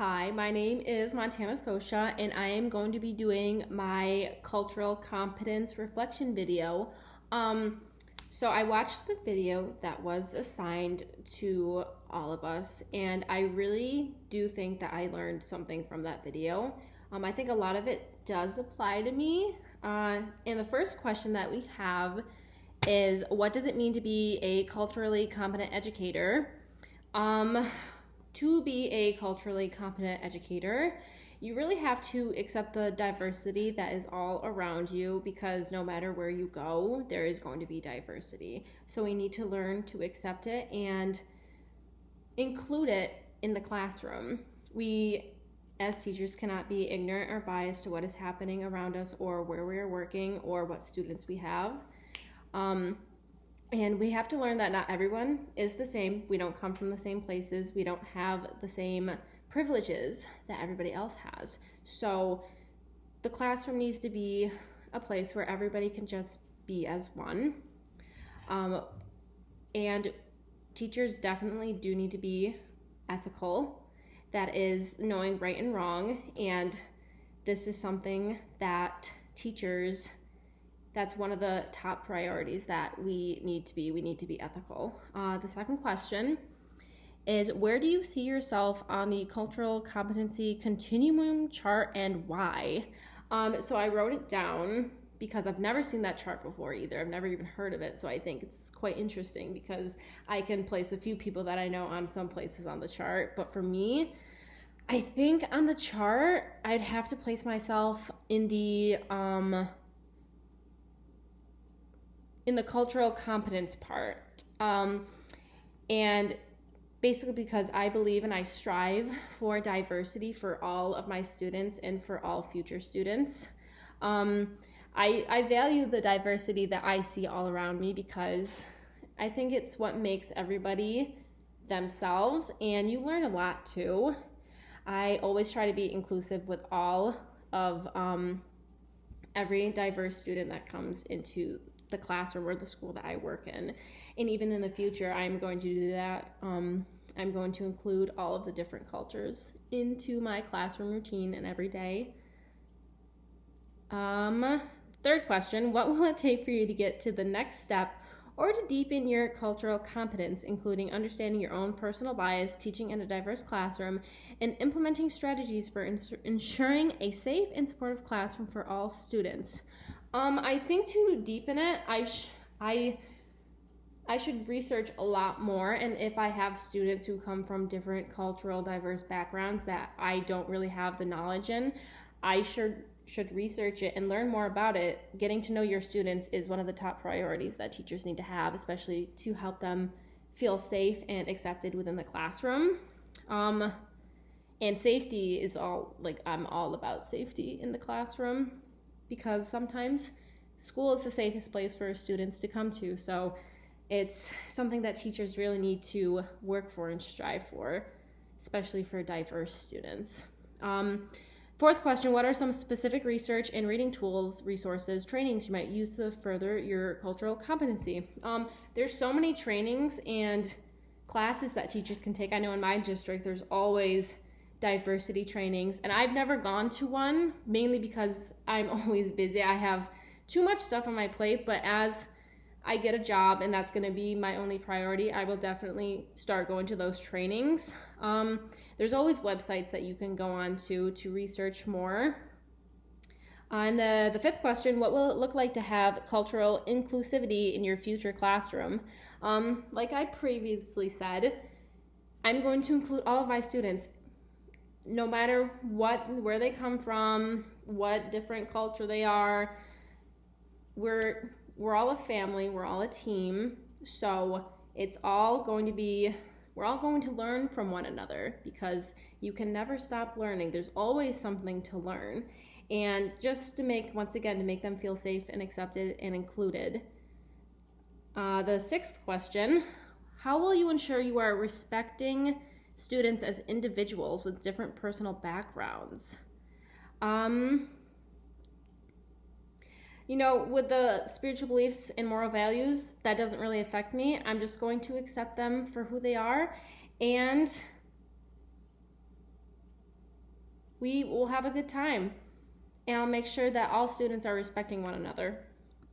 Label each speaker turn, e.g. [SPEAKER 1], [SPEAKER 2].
[SPEAKER 1] Hi, my name is Montana Sosha, and I am going to be doing my cultural competence reflection video. So I watched the video that was assigned to all of us, and I really do think that I learned something from that video. I think a lot of it does apply to me. And the first question that we have is, what does it mean to be a culturally competent educator? To be a culturally competent educator, you really have to accept the diversity that is all around you, because no matter where you go, there is going to be diversity. So we need to learn to accept it and include it in the classroom. We, as teachers, cannot be ignorant or biased to what is happening around us or where we are working or what students we have. And we have to learn that not everyone is the same. We don't come from the same places. We don't have the same privileges that everybody else has. So the classroom needs to be a place where everybody can just be as one. And teachers definitely do need to be ethical. That is knowing right and wrong. And this is something that teachers, that's one of the top priorities that we need to be. We need to be ethical. The second question is, where do you see yourself on the cultural competency continuum chart and why? So I wrote it down because I've never seen that chart before either. I've never even heard of it. So I think it's quite interesting because I can place a few people that I know on some places on the chart. But for me, I think on the chart, I'd have to place myself in the cultural competence part. And basically because I believe and I strive for diversity for all of my students and for all future students. I value the diversity that I see all around me because I think it's what makes everybody themselves, and you learn a lot too. I always try to be inclusive with all of every diverse student that comes into the classroom or the school that I work in. And even in the future, I'm going to do that. I'm going to include all of the different cultures into my classroom routine and every day. Third question, what will it take for you to get to the next step or to deepen your cultural competence, including understanding your own personal bias, teaching in a diverse classroom, and implementing strategies for ensuring a safe and supportive classroom for all students? I think to deepen it, I should research a lot more, and if I have students who come from different cultural diverse backgrounds that I don't really have the knowledge in, I should research it and learn more about it. Getting to know your students is one of the top priorities that teachers need to have, especially to help them feel safe and accepted within the classroom. And safety is I'm all about safety in the classroom, because sometimes school is the safest place for students to come to. So it's something that teachers really need to work for and strive for, especially for diverse students. Fourth question, what are some specific research and reading tools, resources, trainings you might use to further your cultural competency? There's so many trainings and classes that teachers can take. I know in my district there's always diversity trainings, and I've never gone to one, mainly because I'm always busy. I have too much stuff on my plate, but as I get a job and that's going to be my only priority, I will definitely start going to those trainings. There's always websites that you can go on to research more. And the fifth question, what will it look like to have cultural inclusivity in your future classroom? Like I previously said, I'm going to include all of my students, no matter where they come from, what different culture they are. We're all a family, we're all a team, so we're all going to learn from one another, because you can never stop learning. There's always something to learn. And just to make them feel safe and accepted and included. The sixth question, how will you ensure you are respecting students as individuals with different personal backgrounds? With the spiritual beliefs and moral values, that doesn't really affect me. I'm just going to accept them for who they are. And we will have a good time. And I'll make sure that all students are respecting one another.